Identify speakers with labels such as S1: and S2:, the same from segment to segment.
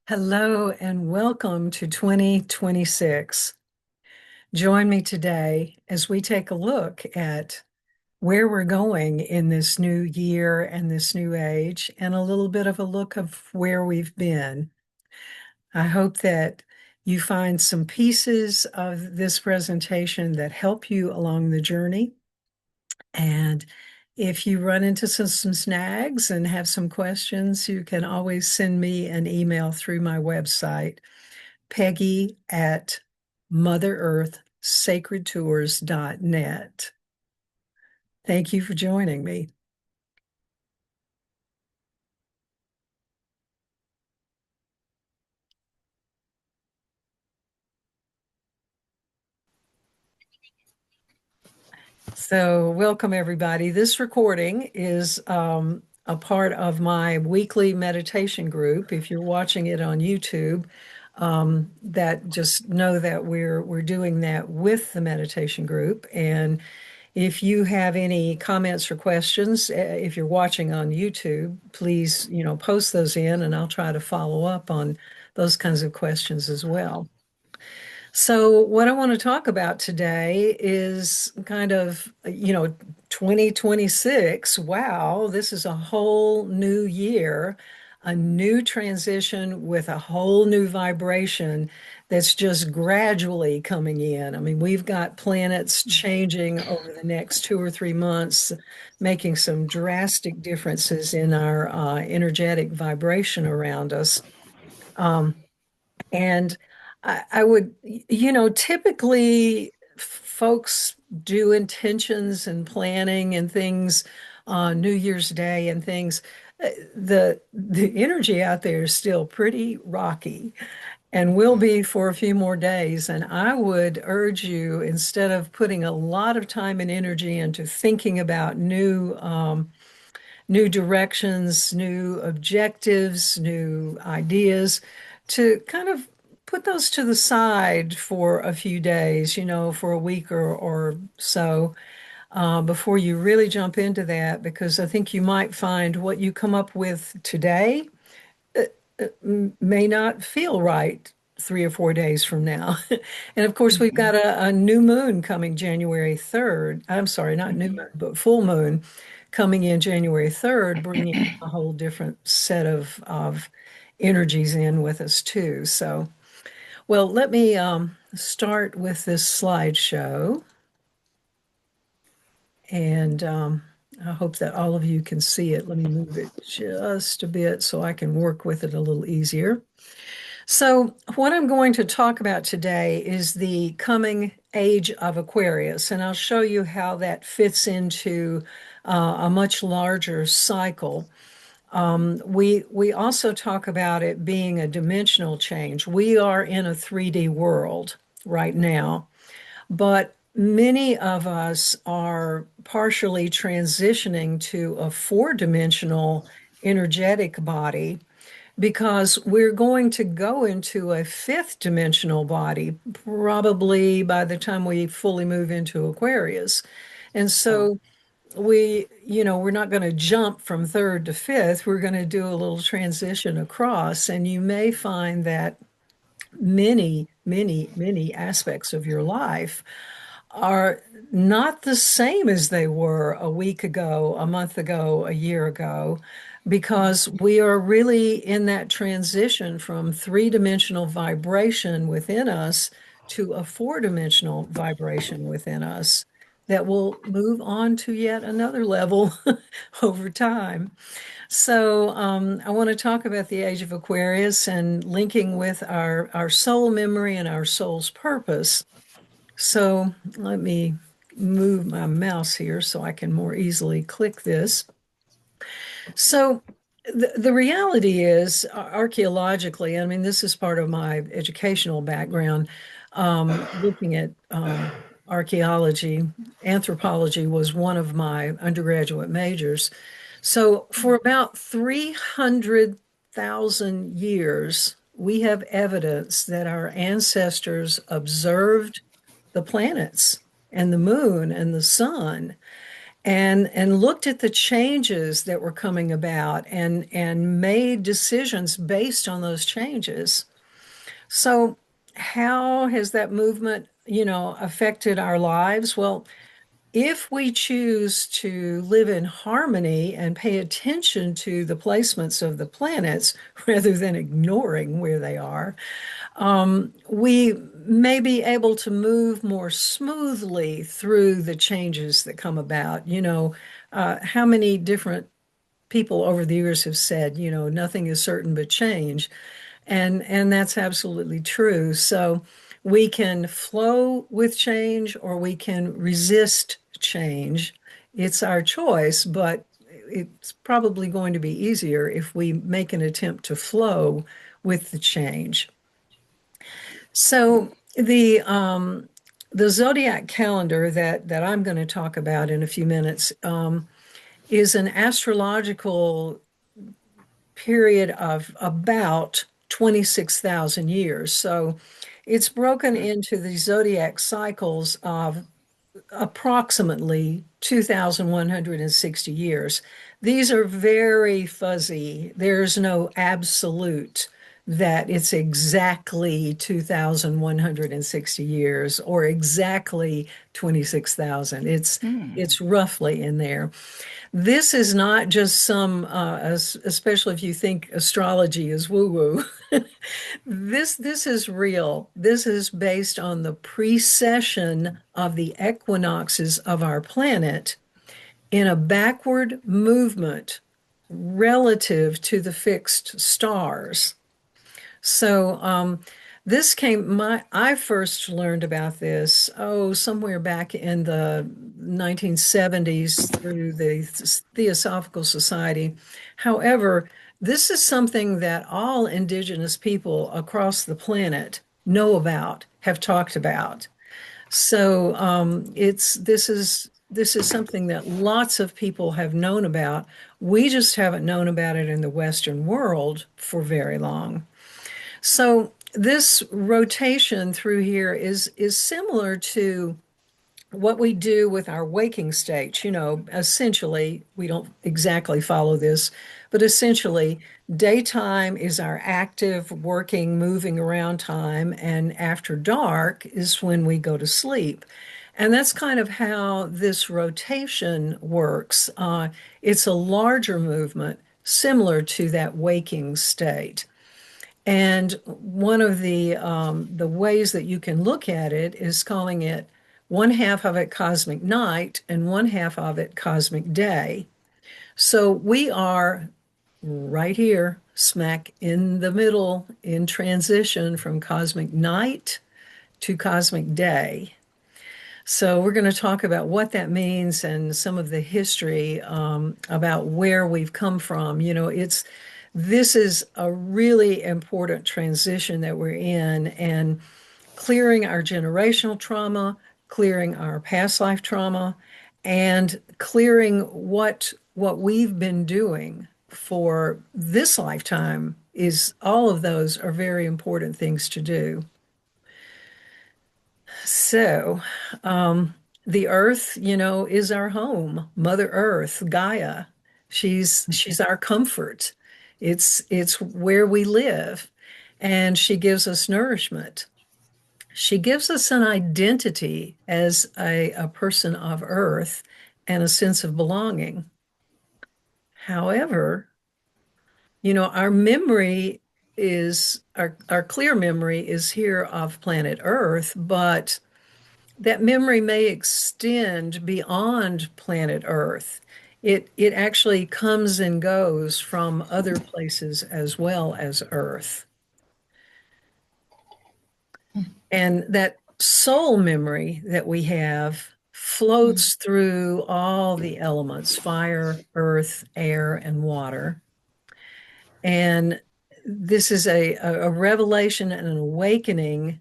S1: Hello and welcome to 2026. Join me today as we take a look at where we're going in this new year and this new age, and a little bit of a look of where we've been. I hope that you find some pieces of this presentation that help you along the journey. And if you run into some snags and have some questions, you can always send me an email through my website, Peggy at MotherEarthSacredTours.net. Thank you for joining me. So, welcome everybody. This recording is a part of my weekly meditation group. If you're watching it on YouTube, that just know that we're doing that with the meditation group. And if you have any comments or questions, if you're watching on YouTube, please, post those in and I'll try to follow up on those kinds of questions as well. So, what I want to talk about today is kind of, 2026. Wow, this is a whole new year, a new transition with a whole new vibration that's just gradually coming in. I mean, we've got planets changing over the next 2 or 3 months, making some drastic differences in our energetic vibration around us. Um, and I would, typically folks do intentions and planning and things on New Year's Day and things. The energy out there is still pretty rocky and will be for a few more days. And I would urge you, instead of putting a lot of time and energy into thinking about new directions, new objectives, new ideas, to kind of put those to the side for a few days, for a week or so, before you really jump into that, because I think you might find what you come up with today may not feel right 3 or 4 days from now. And of course, we've got a new moon coming January 3rd. I'm sorry, not new moon, but full moon coming in January 3rd, bringing a whole different set of energies in with us too. So, well, let me start with this slideshow. And I hope that all of you can see it. Let me move it just a bit so I can work with it a little easier. So, what I'm going to talk about today is the coming age of Aquarius, and I'll show you how that fits into a much larger cycle. We also talk about it being a dimensional change. We are in a 3D world right now, but many of us are partially transitioning to a four-dimensional energetic body because we're going to go into a fifth dimensional body probably by the time we fully move into Aquarius. And so we're not going to jump from third to fifth. We're going to do a little transition across. And you may find that many, many, many aspects of your life are not the same as they were a week ago, a month ago, a year ago, because we are really in that transition from three-dimensional vibration within us to a four-dimensional vibration within us that will move on to yet another level over time. So I want to talk about the Age of Aquarius and linking with our soul memory and our soul's purpose. So let me move my mouse here so I can more easily click this. So the reality is, archaeologically, I mean, this is part of my educational background, looking at archaeology. Anthropology was one of my undergraduate majors. So for about 300,000 years, we have evidence that our ancestors observed the planets and the moon and the sun and looked at the changes that were coming about and made decisions based on those changes. So how has that movement, affected our lives? Well, if we choose to live in harmony and pay attention to the placements of the planets rather than ignoring where they are, we may be able to move more smoothly through the changes that come about. How many different people over the years have said, nothing is certain but change. And that's absolutely true. So we can flow with change or we can resist change. It's our choice, but it's probably going to be easier if we make an attempt to flow with the change. So the zodiac calendar that I'm going to talk about in a few minutes is an astrological period of about 26,000 years. So it's broken into the zodiac cycles of approximately 2,160 years. These are very fuzzy. There's no absolute that it's exactly 2,160 years or exactly 26,000. It's roughly in there. This is not just especially if you think astrology is woo-woo. This is real. This is based on the precession of the equinoxes of our planet in a backward movement relative to the fixed stars. So this I first learned about this, somewhere back in the 1970s through the Theosophical Society. However, this is something that all indigenous people across the planet know about, have talked about. So this is something that lots of people have known about. We just haven't known about it in the Western world for very long. So this rotation through here is similar to what we do with our waking state. Essentially, we don't exactly follow this, but essentially, daytime is our active, working, moving around time, and after dark is when we go to sleep. And that's kind of how this rotation works. It's a larger movement, similar to that waking state. And one of the ways that you can look at it is calling it one half of it cosmic night and one half of it cosmic day. So we are right here, smack in the middle, in transition from cosmic night to cosmic day. So we're going to talk about what that means and some of the history about where we've come from. This is a really important transition that we're in, and clearing our generational trauma, clearing our past life trauma, and clearing what we've been doing for this lifetime is all of those are very important things to do. So, the earth, is our home. Mother Earth, Gaia. She's our comfort. It's where we live, and she gives us nourishment. She gives us an identity as a person of Earth and a sense of belonging. However, our memory is our clear memory is here of planet Earth, but that memory may extend beyond planet Earth. It actually comes and goes from other places as well as Earth. And that soul memory that we have floats through all the elements, fire, earth, air, and water. And this is a revelation and an awakening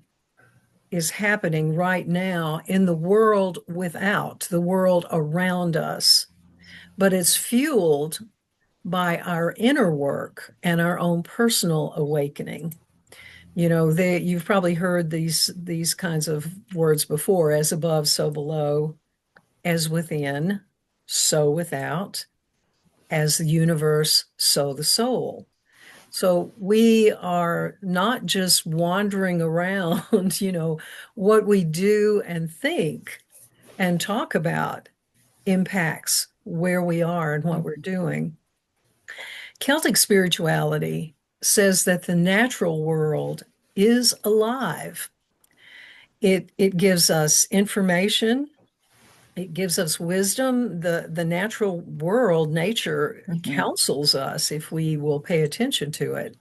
S1: is happening right now in the world without, the world around us. But it's fueled by our inner work and our own personal awakening. You've probably heard these kinds of words before, as above, so below, as within. so without, as the universe, so the soul. So we are not just wandering around, what we do and think and talk about impacts where we are and what we're doing. Celtic spirituality says that the natural world is alive. It gives us information, it gives us wisdom. The natural world, nature,
S2: Mhm.
S1: counsels us if we will pay attention to it.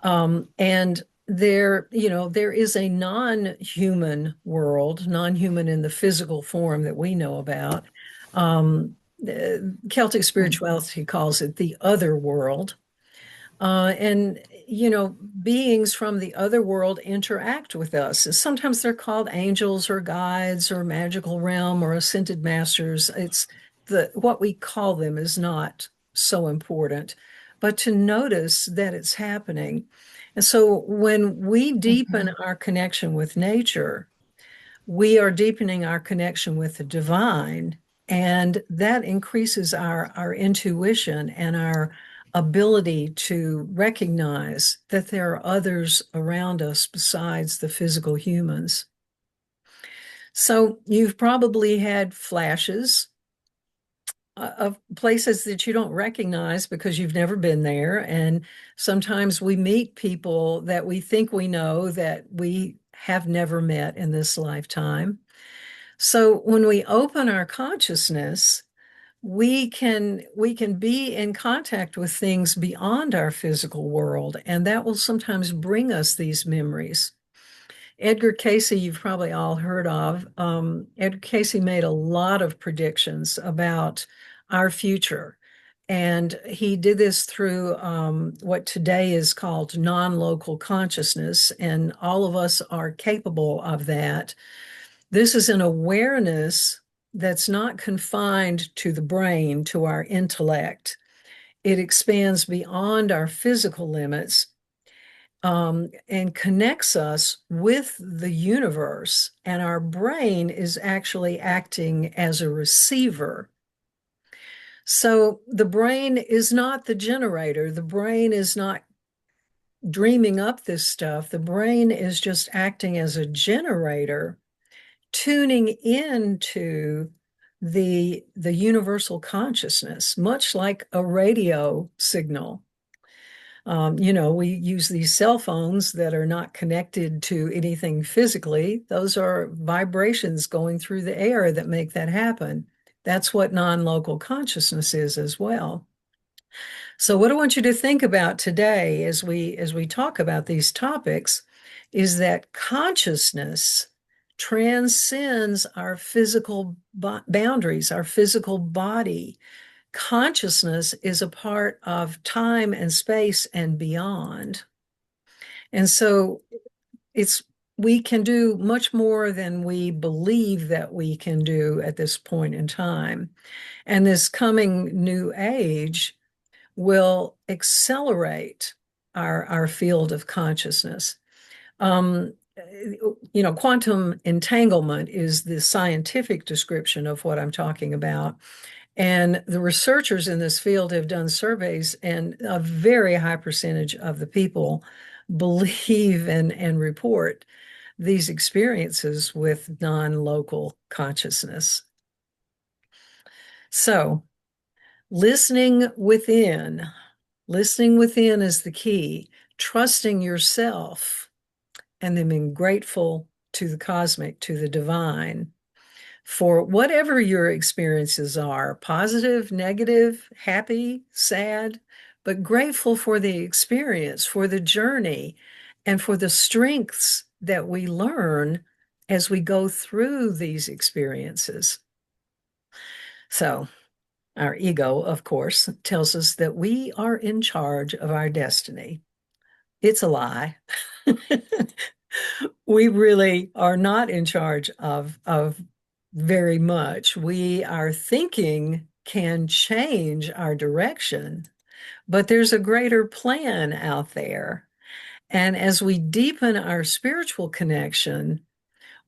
S1: And there is a non-human world, non-human in the physical form that we know about. Celtic
S2: Mhm.
S1: spirituality calls it the other world. And, beings from the other world interact with us. Sometimes they're called angels or guides or magical realm or ascended masters. It's what we call them is not so important, but to notice that it's happening. And so when we deepen
S2: Mhm.
S1: our connection with nature, we are deepening our connection with the divine, and that increases our intuition and our ability to recognize that there are others around us besides the physical humans. So you've probably had flashes of places that you don't recognize because you've never been there. And sometimes we meet people that we think we know that we have never met in this lifetime. So when we open our consciousness, we can be in contact with things beyond our physical world, and that will sometimes bring us these memories. Edgar Casey, you've probably all heard of. Edgar Casey made a lot of predictions about our future. And he did this through what today is called non-local consciousness, and all of us are capable of that. This is an awareness that's not confined to the brain, to our intellect. It expands beyond our physical limits, and connects us with the universe. And our brain is actually acting as a receiver. So the brain is not the generator. The brain is not dreaming up this stuff. The brain is just acting as a generator, tuning into the universal consciousness, much like a radio signal. We use these cell phones that are not connected to anything physically. Those are vibrations going through the air that make that happen. That's what non-local consciousness is as well. So what I want you to think about today as we talk about these topics is that consciousness transcends our physical boundaries, our physical body. Consciousness is a part of time and space and beyond. And so it's we can do much more than we believe that we can do at this point in time. And this coming new age will accelerate our field of consciousness. Um, Quantum entanglement is the scientific description of what I'm talking about. And the researchers in this field have done surveys, and a very high percentage of the people believe and report these experiences with non-local consciousness. So, listening within, listening within is the key, trusting yourself, and then being grateful to the cosmic, to the divine, for whatever your experiences are, positive, negative, happy, sad, but grateful for the experience, for the journey, and for the strengths that we learn as we go through these experiences. So, our ego, of course, tells us that we are in charge of our destiny. It's a lie. We really are not in charge of very much. Our thinking can change our direction, but there's a greater plan out there. And as we deepen our spiritual connection,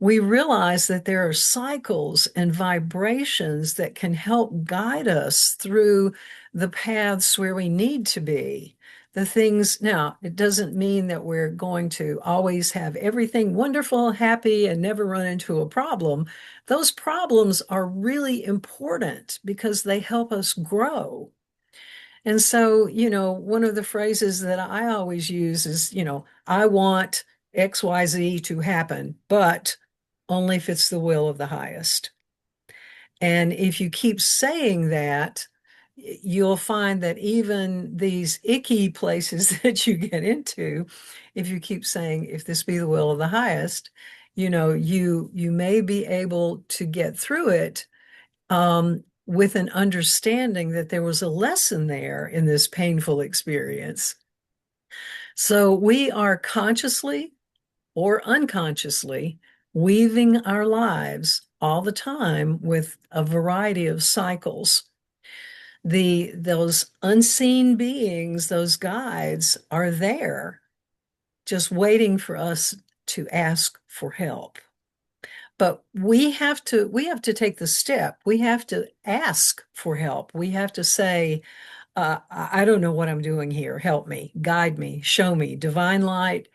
S1: we realize that there are cycles and vibrations that can help guide us through the paths where we need to be. The things, now, it doesn't mean that we're going to always have everything wonderful, happy, and never run into a problem. Those problems are really important because they help us grow. And so, one of the phrases that I always use is, I want XYZ to happen, but only if it's the will of the highest. And if you keep saying that, you'll find that even these icky places that you get into, if you keep saying, if this be the will of the highest, you may be able to get through it with an understanding that there was a lesson there in this painful experience. So we are consciously or unconsciously weaving our lives all the time with a variety of cycles. Those unseen beings, those guides, are there just waiting for us to ask for help. But we have to take the step. We have to ask for help. We have to say, I don't know what I'm doing here. Help me, guide me, show me, divine light,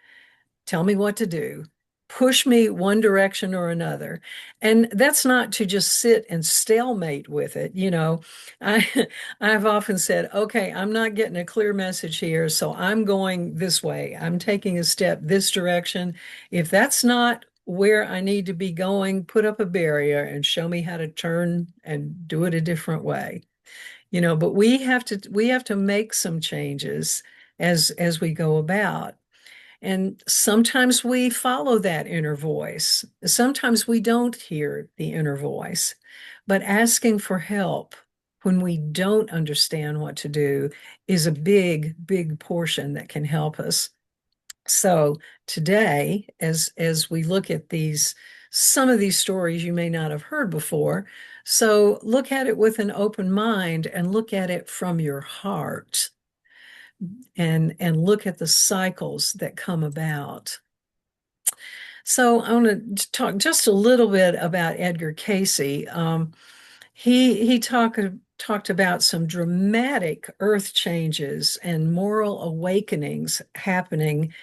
S1: tell me what to do. Push me one direction or another. And that's not to just sit and stalemate with it. I, I've often said, okay, I'm not getting a clear message here, so I'm going this way. I'm taking a step this direction. If that's not where I need to be going, put up a barrier and show me how to turn and do it a different way. But we have to make some changes as we go about. And sometimes we follow that inner voice. Sometimes we don't hear the inner voice. But asking for help when we don't understand what to do is a big, big portion that can help us. So today, as we look at some of these stories you may not have heard before, so look at it with an open mind and look at it from your heart and look at the cycles that come about. So I want to talk just a little bit about Edgar Cayce. He talked about some dramatic earth changes and moral awakenings happening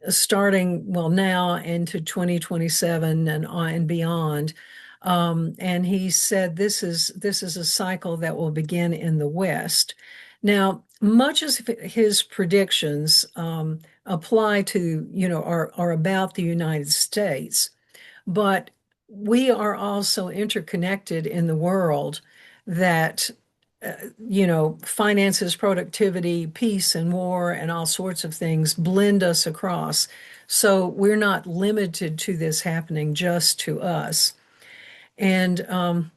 S1: starting, well, now into 2027 and beyond. And he said this is a cycle that will begin in the West. Now, much of his predictions apply to, are about the United States, but we are also interconnected in the world that finances, productivity, peace, and war, and all sorts of things blend us across. So we're not limited to this happening just to us. And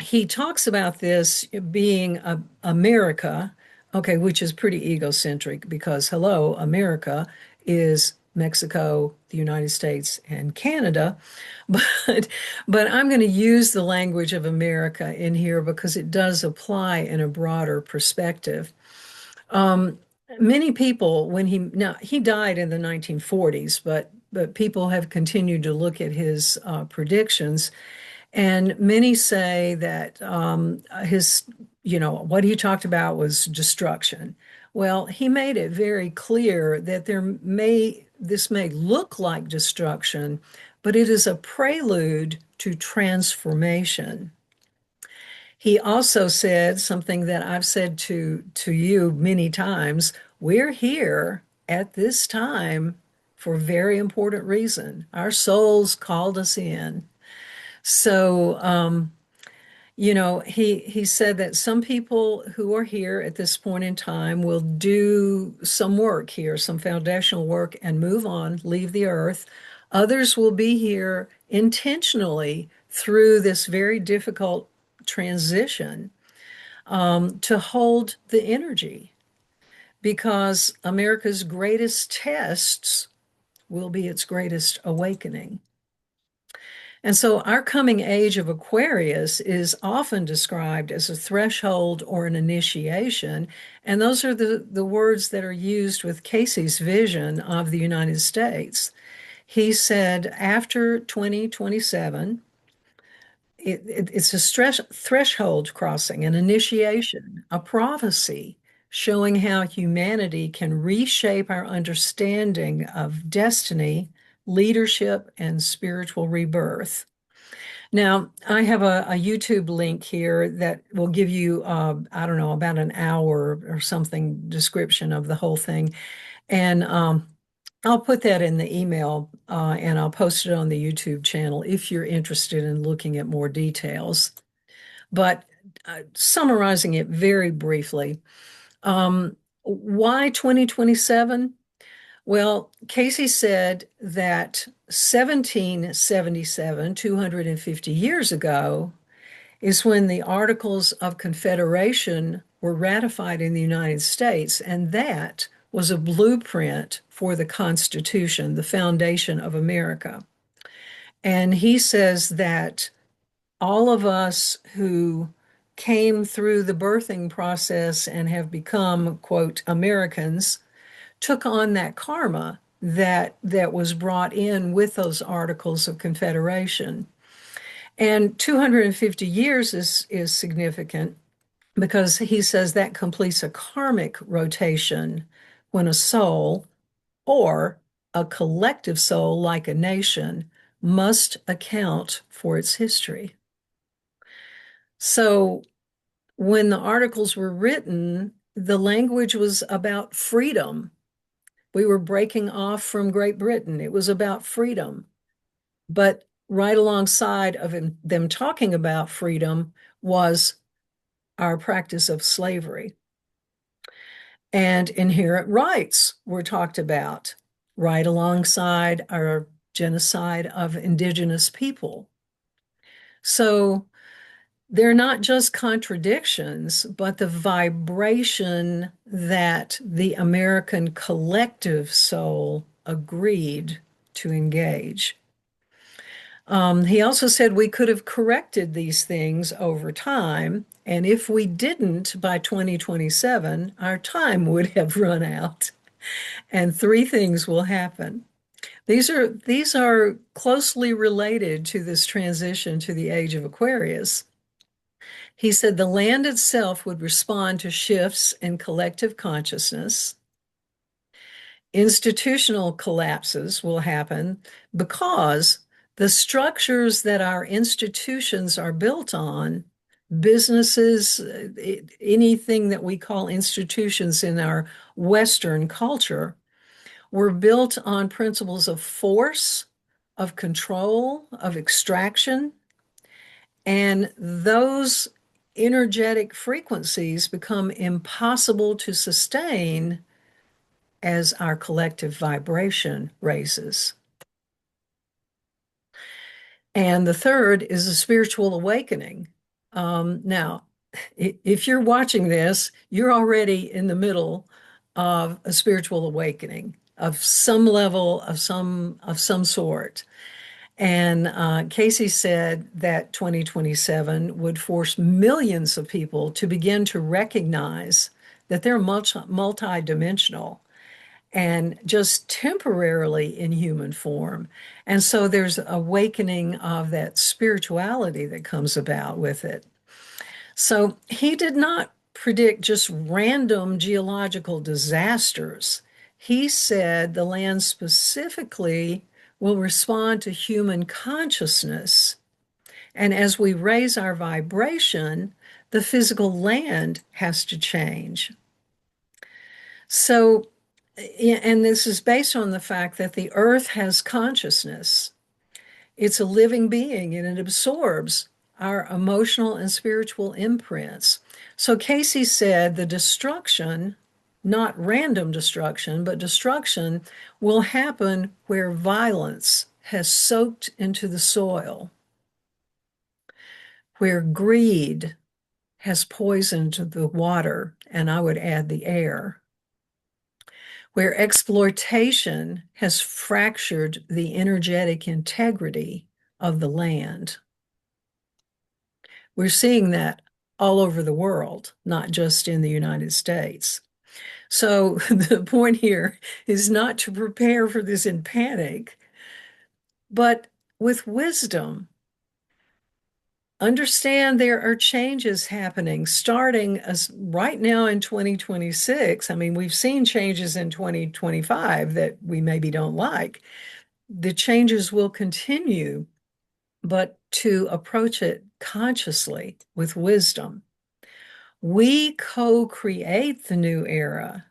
S1: he talks about this being America, okay, which is pretty egocentric because, hello, America is Mexico, the United States, and Canada. But I'm going to use the language of America in here because it does apply in a broader perspective. Um, Many people, now he died in the 1940s, but people have continued to look at his predictions, and many say that what he talked about was destruction. Well, he made it very clear that this may look like destruction, but it is a prelude to transformation. He also said something that I've said to you many times. We're here at this time for a very important reason. Our souls called us in. So, he said that some people who are here at this point in time will do some work here, some foundational work, and move on, leave the earth. Others will be here intentionally through this very difficult transition to hold the energy because America's greatest tests will be its greatest awakening. And so our coming age of Aquarius is often described as a threshold or an initiation. And those are the words that are used with Casey's vision of the United States. He said after 2027, it's a stress threshold crossing, an initiation, a prophecy showing how humanity can reshape our understanding of destiny, leadership, and spiritual rebirth. Now, I have a YouTube link here that will give you, I don't know, about an hour or something description of the whole thing. And I'll put that in the email and I'll post it on the YouTube channel if you're interested in looking at more details. But summarizing it very briefly, why 2027? Well, Casey said that 1777, 250 years ago, is when the Articles of Confederation were ratified in the United States, and that was a blueprint for the Constitution, the foundation of America. And he says that all of us who came through the birthing process and have become, quote, Americans, took on that karma that was brought in with those Articles of Confederation. And 250 years is significant because he says that completes a karmic rotation when a soul or a collective soul, like a nation, must account for its history. So when the articles were written, the language was about freedom. We were breaking off from Great Britain. It was about freedom. But right alongside of them talking about freedom was our practice of slavery. And inherent rights were talked about right alongside our genocide of indigenous people. So they're not just contradictions, but the vibration that the American collective soul agreed to engage. He also said we could have corrected these things over time, and if we didn't by 2027, our time would have run out. And three things will happen. These are closely related to this transition to the age of Aquarius. He said the land itself would respond to shifts in collective consciousness. Institutional collapses will happen because the structures that our institutions are built on, businesses, anything that we call institutions in our Western culture, were built on principles of force, of control, of extraction. And those energetic frequencies become impossible to sustain as our collective vibration raises. And the third is a spiritual awakening. Now, if you're watching this, you're already in the middle of a spiritual awakening of some level, of some sort. And Casey said that 2027 would force millions of people to begin to recognize that they're multi-dimensional and just temporarily in human form. And so there's awakening of that spirituality that comes about with it. So he did not predict just random geological disasters. He said the land specifically will respond to human consciousness. And as we raise our vibration, the physical land has to change. So, and this is based on the fact that the earth has consciousness. It's a living being and it absorbs our emotional and spiritual imprints. So Casey said the destruction, not random destruction, but destruction will happen where violence has soaked into the soil, where greed has poisoned the water, and I would add the air, where exploitation has fractured the energetic integrity of the land. We're seeing that all over the world, not just in the United States. So the point here is not to prepare for this in panic, But with wisdom, understand there are changes happening starting as right now in 2026. I mean, we've seen changes in 2025 that we maybe don't like. The changes will continue, but to approach it consciously with wisdom. We co-create the new era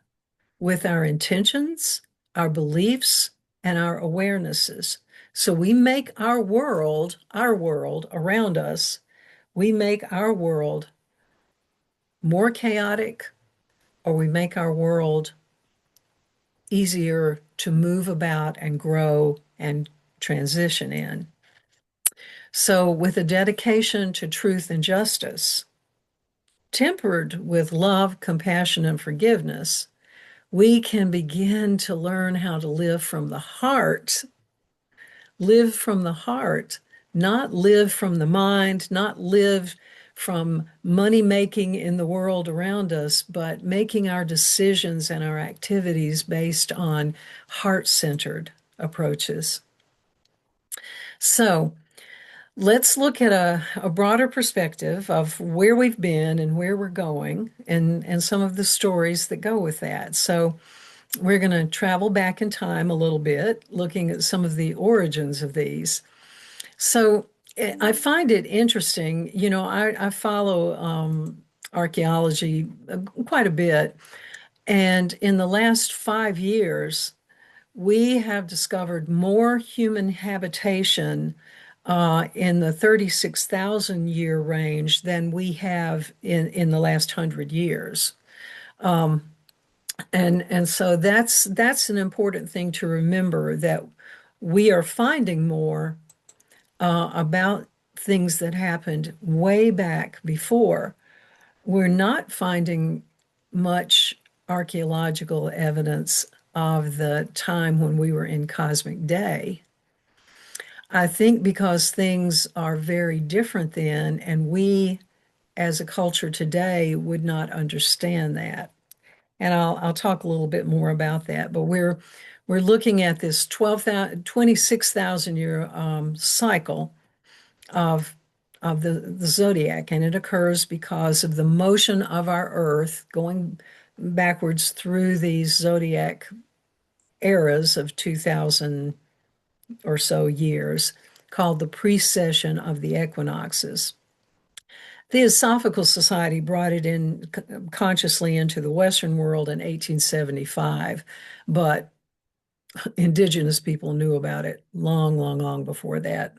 S1: with our intentions, our beliefs, and our awarenesses. So we make our world around us, we make our world more chaotic, or we make our world easier to move about and grow and transition in. So, with a dedication to truth and justice, tempered with love, compassion, and forgiveness, we can begin to learn how to live from the heart, not live from the mind, not live from money making in the world around us, but making our decisions and our activities based on heart-centered approaches. So let's look at a broader perspective of where we've been and where we're going and some of the stories that go with that. So we're going to travel back in time a little bit, looking at some of the origins of these. So I find it interesting. I follow archaeology quite a bit. And in the last 5 years, we have discovered more human habitation in the 36,000 year range than we have in the last 100 years. And so that's an important thing to remember, that we are finding more about things that happened way back before. We're not finding much archaeological evidence of the time when we were in cosmic day. I think because things are very different then, and we as a culture today would not understand that. And I'll talk a little bit more about that. But we're looking at this 26,000 year cycle of the zodiac, and it occurs because of the motion of our Earth going backwards through these zodiac eras of 2,000 or so years, called the precession of the equinoxes. The Theosophical Society brought it in consciously into the Western world in 1875, but indigenous people knew about it long, long, long before that.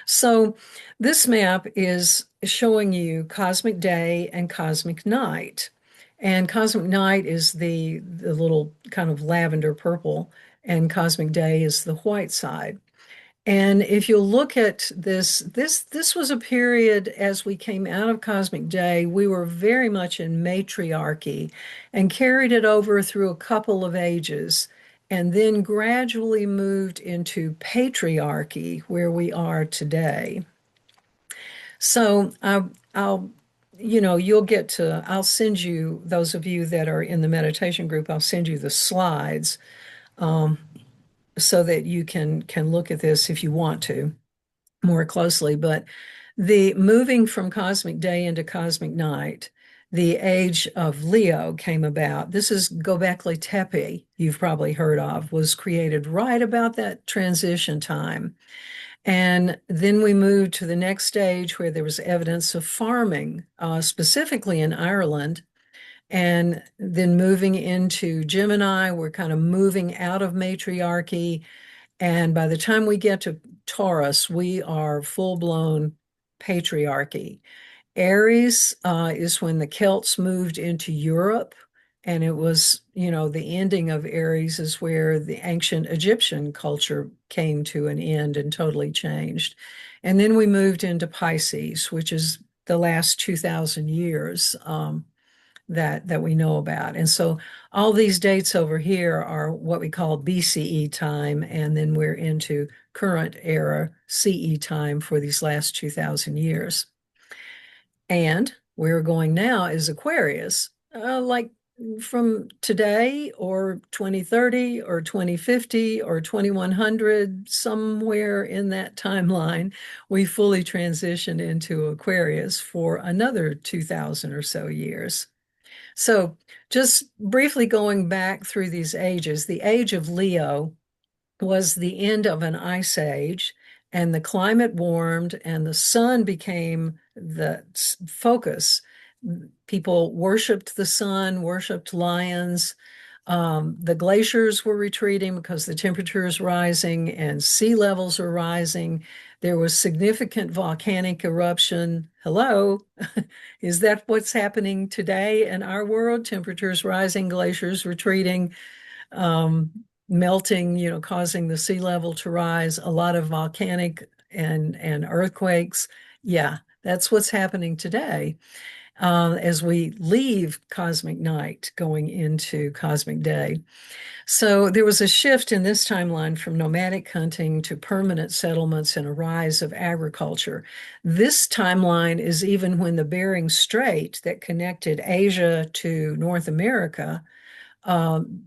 S1: So this map is showing you cosmic day and cosmic night. And cosmic night is the little kind of lavender purple, and cosmic day is the white side. And if you look at this was a period as we came out of cosmic day, we were very much in matriarchy and carried it over through a couple of ages, and then gradually moved into patriarchy where we are today. So I'll you'll get to, I'll send you, those of you that are in the meditation group, I'll send you the slides so that you can look at this if you want to more closely. But the moving from cosmic day into cosmic night, the age of Leo came about. This is Göbekli Tepe, you've probably heard of, was created right about that transition time. And then we moved to the next stage where there was evidence of farming, specifically in Ireland. And then moving into Gemini, we're kind of moving out of matriarchy. And by the time we get to Taurus, we are full-blown patriarchy. Aries is when the Celts moved into Europe, and it was, the ending of Aries is where the ancient Egyptian culture came to an end and totally changed. And then we moved into Pisces, which is the last 2,000 years that we know about. And so all these dates over here are what we call BCE time, and then we're into current era CE time for these last 2,000 years. And where we're going now is Aquarius, like from today or 2030 or 2050 or 2100, somewhere in that timeline, we fully transition into Aquarius for another 2000 or so years. So, just briefly going back through these ages, the age of Leo was the end of an ice age, and the climate warmed, and the sun became the focus. People worshiped the sun, worshiped lions. The glaciers were retreating because the temperature is rising and sea levels are rising. There was significant volcanic eruption. Hello, is that what's happening today in our world? Temperatures rising, glaciers retreating, um, melting, causing the sea level to rise, a lot of volcanic and earthquakes. Yeah, that's what's happening today, as we leave cosmic night going into cosmic day. So there was a shift in this timeline from nomadic hunting to permanent settlements and a rise of agriculture. This timeline is even when the Bering Strait that connected Asia to North America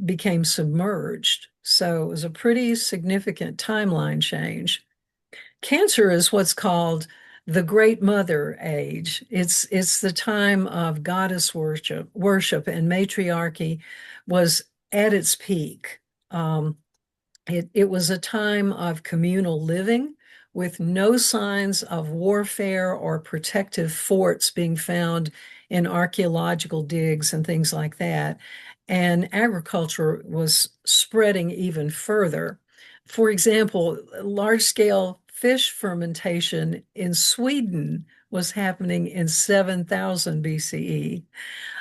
S1: became submerged. So it was a pretty significant timeline change. Cancer is what's called the Great Mother Age. It's the time of goddess worship and matriarchy was at its peak. Um, it was a time of communal living with no signs of warfare or protective forts being found in archaeological digs and things like that. And agriculture was spreading even further. For example, large-scale fish fermentation in Sweden was happening in 7000 BCE.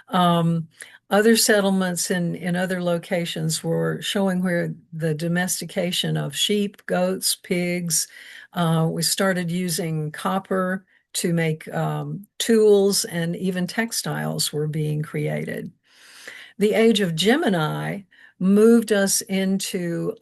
S1: Um, Other settlements in other locations were showing where the domestication of sheep, goats, pigs. We started using copper to make tools, and even textiles were being created. The age of Gemini moved us into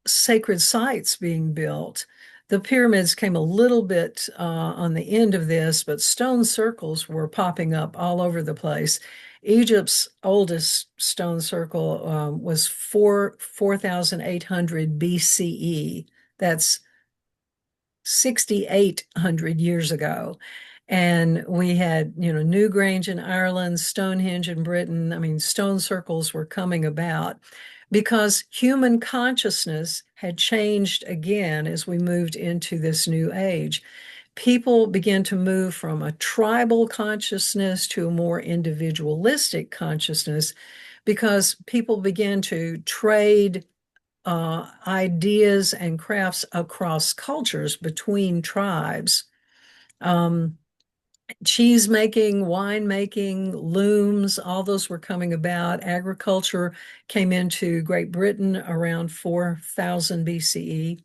S1: sacred sites being built. The pyramids came a little bit on the end of this, but stone circles were popping up all over the place. Egypt's oldest stone circle was 4,800 BCE. That's 6,800 years ago. And we had, Newgrange in Ireland, Stonehenge in Britain. I mean, stone circles were coming about because human consciousness had changed again as we moved into this new age. People began to move from a tribal consciousness to a more individualistic consciousness because people began to trade ideas and crafts across cultures between tribes. Um, Cheese making, wine making, looms, all those were coming about. Agriculture came into Great Britain around 4000 BCE.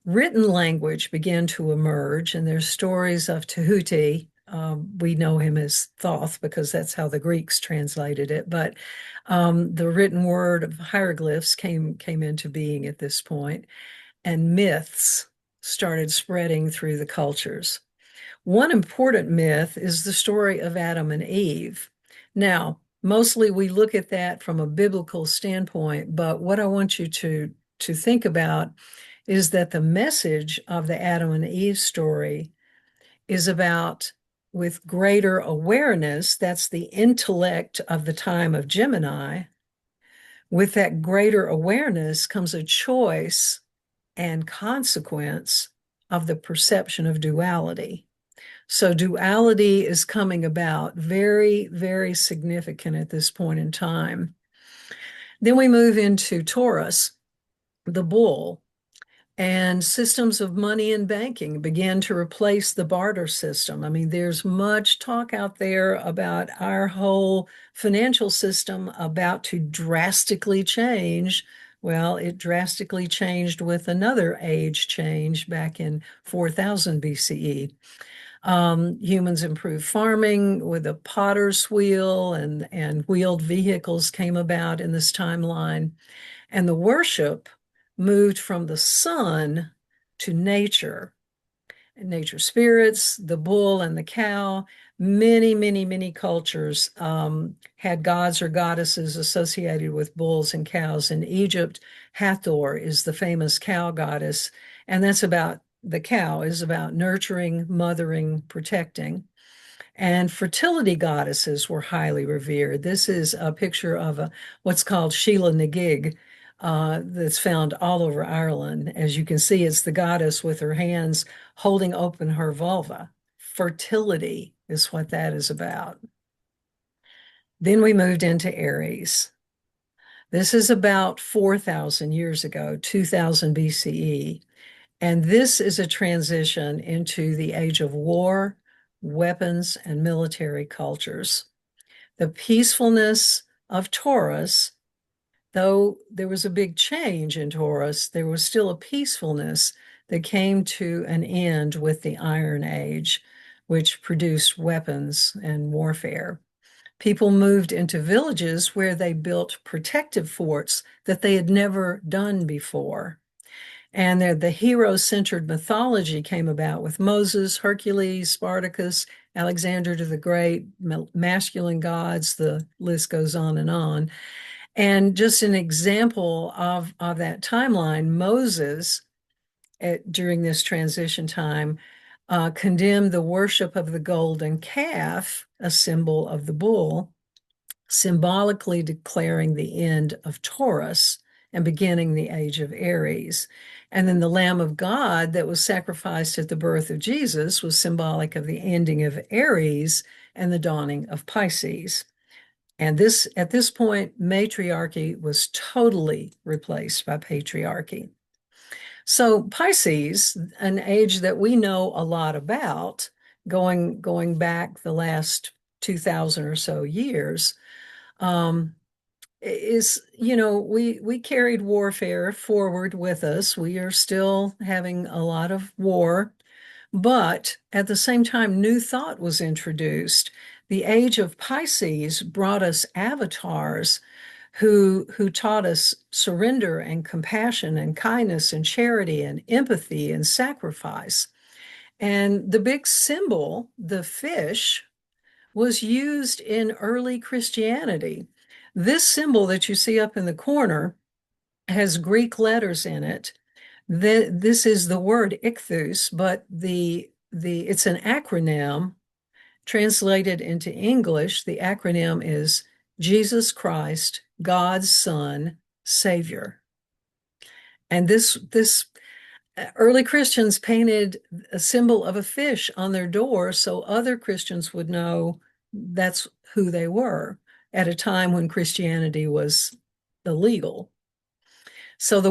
S1: Written language began to emerge, and there's stories of Tahuti. We know him as Thoth because that's how the Greeks translated it. But the written word of hieroglyphs came into being at this point, and myths started spreading through the cultures. One important myth is the story of Adam and Eve. Now, mostly we look at that from a biblical standpoint, but what I want you to think about is that the message of the Adam and Eve story is about, with greater awareness, that's the intellect of the time of Gemini. With that greater awareness comes a choice and consequence of the perception of duality. So duality is coming about, very, very significant at this point in time. Then we move into Taurus, the bull, and systems of money and banking began to replace the barter system. I mean, there's much talk out there about our whole financial system about to drastically change. Well, it drastically changed with another age change back in 4000 BCE. Humans improved farming with a potter's wheel, and wheeled vehicles came about in this timeline. And the worship moved from the sun to nature. nature spirits, the bull and the cow. Many, many, many cultures had gods or goddesses associated with bulls and cows. In Egypt, Hathor is the famous cow goddess, and that's about the cow is about nurturing, mothering, protecting. And fertility goddesses were highly revered. This is a picture of what's called Sheila Nagig, that's found all over Ireland. As you can see, it's the goddess with her hands holding open her vulva. Fertility is what that is about. Then we moved into Aries. This is about 4,000 years ago, 2000 BCE. And this is a transition into the age of war, weapons, and military cultures. The peacefulness of Taurus, though there was a big change in Taurus, there was still a peacefulness that came to an end with the Iron Age, which produced weapons and warfare. People moved into villages where they built protective forts that they had never done before. And the hero-centered mythology came about with Moses, Hercules, Spartacus, Alexander the Great, masculine gods, the list goes on and on. And just an example of that timeline, Moses, during this transition time, condemned the worship of the golden calf, a symbol of the bull, symbolically declaring the end of Taurus and beginning the age of Aries. And then the Lamb of God that was sacrificed at the birth of Jesus was symbolic of the ending of Aries and the dawning of Pisces. And this, at this point, matriarchy was totally replaced by patriarchy. So Pisces, an age that we know a lot about, going back the last 2,000 or so years, is, we carried warfare forward with us. We are still having a lot of war, but at the same time, new thought was introduced. The age of Pisces brought us avatars who taught us surrender and compassion and kindness and charity and empathy and sacrifice. And the big symbol, the fish, was used in early Christianity. This symbol that you see up in the corner has Greek letters in it. This is the word ichthus, but it's an acronym translated into English. The acronym is Jesus Christ, God's Son, Savior. And this early Christians painted a symbol of a fish on their door so other Christians would know that's who they were at a time when Christianity was illegal. So the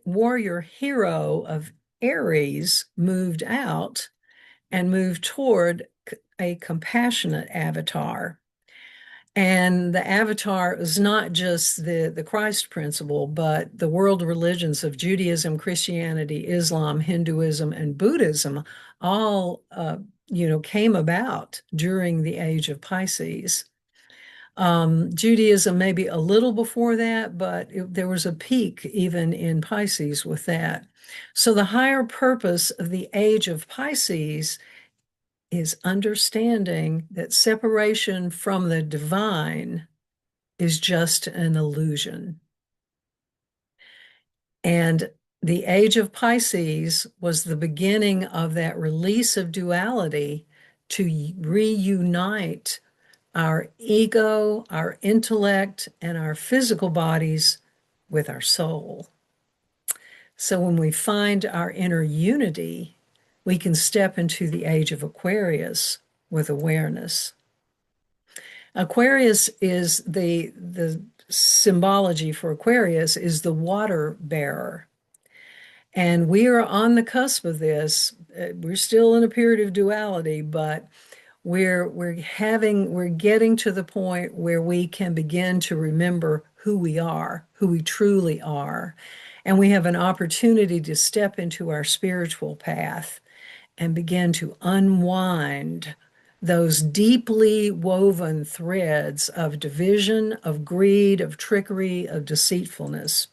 S1: warrior hero of Aries moved out and moved toward a compassionate avatar. And the avatar is not just the Christ principle, but the world religions of Judaism, Christianity, Islam, Hinduism, and Buddhism all, came about during the age of Pisces. Judaism maybe a little before that, but there was a peak even in Pisces with that. So the higher purpose of the age of Pisces is understanding that separation from the divine is just an illusion. And the age of Pisces was the beginning of that release of duality to reunite our ego, our intellect, and our physical bodies with our soul. So when we find our inner unity, we can step into the age of Aquarius with awareness. Aquarius is the symbology for Aquarius is the water bearer. And we are on the cusp of this. We're still in a period of duality, but we're getting to the point where we can begin to remember who we truly are. And we have an opportunity to step into our spiritual path and begin to unwind those deeply woven threads of division, of greed, of trickery, of deceitfulness.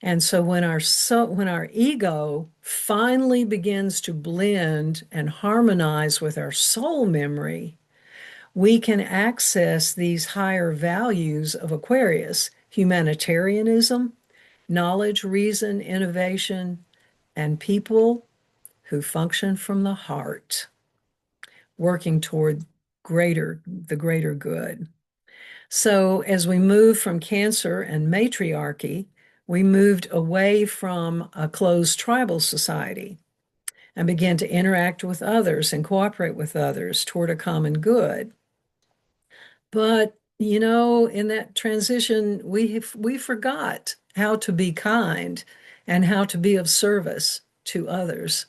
S1: And so when our ego finally begins to blend and harmonize with our soul memory, we can access these higher values of Aquarius: humanitarianism, knowledge, reason, innovation, and people who function from the heart, working toward the greater good. So as we move from Cancer and matriarchy, we moved away from a closed tribal society and began to interact with others and cooperate with others toward a common good. But, in that transition, we forgot how to be kind and how to be of service to others.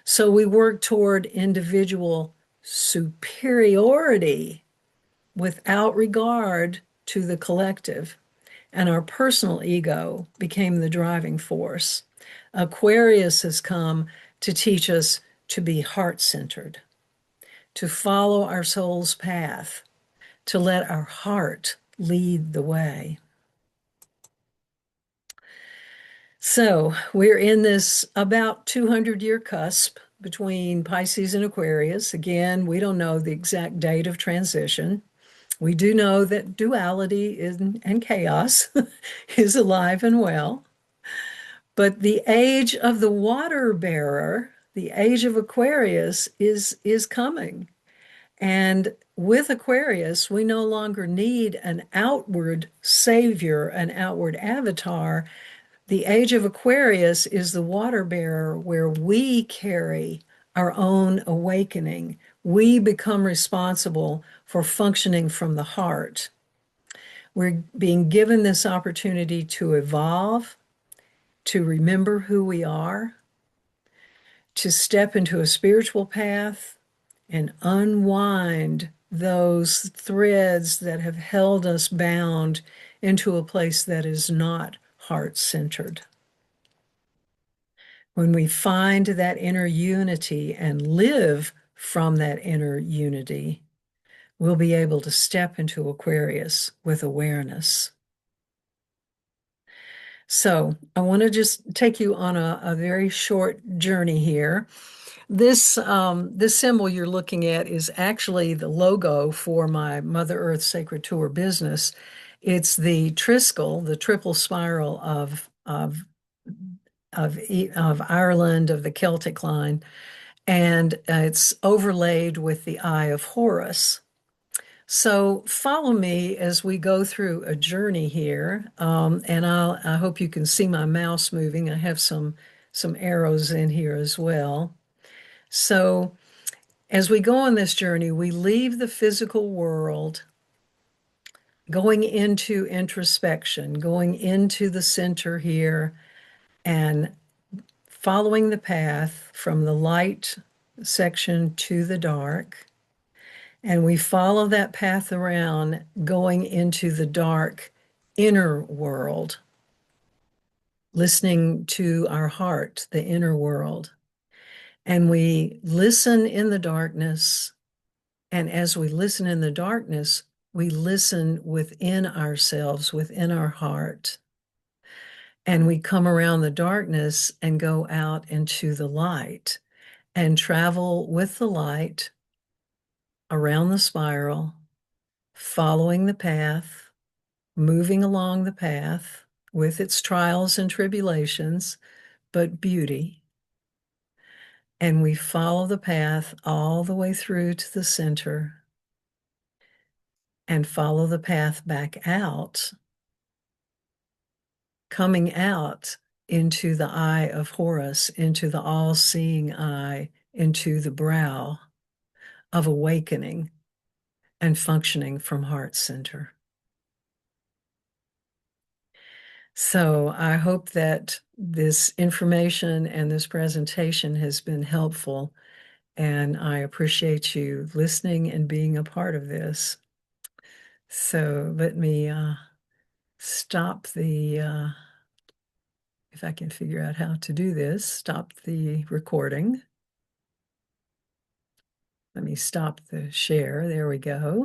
S1: So we worked toward individual superiority without regard to the collective, and our personal ego became the driving force. Aquarius has come to teach us to be heart-centered, to follow our soul's path, to let our heart lead the way. So we're in this about 200-year cusp between Pisces and Aquarius. Again, we don't know the exact date of transition. We do know that duality and chaos is alive and well. But the age of the water bearer, the age of Aquarius, is coming. And with Aquarius, we no longer need an outward savior, an outward avatar. The age of Aquarius is the water bearer where we carry our own awakening. We become responsible for functioning from the heart. We're being given this opportunity to evolve, to remember who we are, to step into a spiritual path and unwind those threads that have held us bound into a place that is not heart-centered. When we find that inner unity and live from that inner unity, we'll be able to step into Aquarius with awareness. So I want to just take you on a very short journey here. This symbol you're looking at is actually the logo for my Mother Earth Sacred Tour business. It's the Triskel, the triple spiral of Ireland, of the Celtic line, and it's overlaid with the Eye of Horus. So follow me as we go through a journey here, and I hope you can see my mouse moving. I have some arrows in here as well. So as we go on this journey, we leave the physical world, going into introspection, going into the center here, and following the path from the light section to the dark. And we follow that path around, going into the dark inner world, listening to our heart, the inner world. And we listen in the darkness. And as we listen in the darkness, we listen within ourselves, within our heart. And we come around the darkness and go out into the light and travel with the light around the spiral, following the path, moving along the path with its trials and tribulations, but beauty. And we follow the path all the way through to the center and follow the path back out, coming out into the Eye of Horus, into the all-seeing eye, into the brow of awakening and functioning from heart center. So I hope that this information and this presentation has been helpful, and I appreciate you listening and being a part of this. So let me stop if I can figure out how to do this, stop the recording. Let me stop the share. There we go.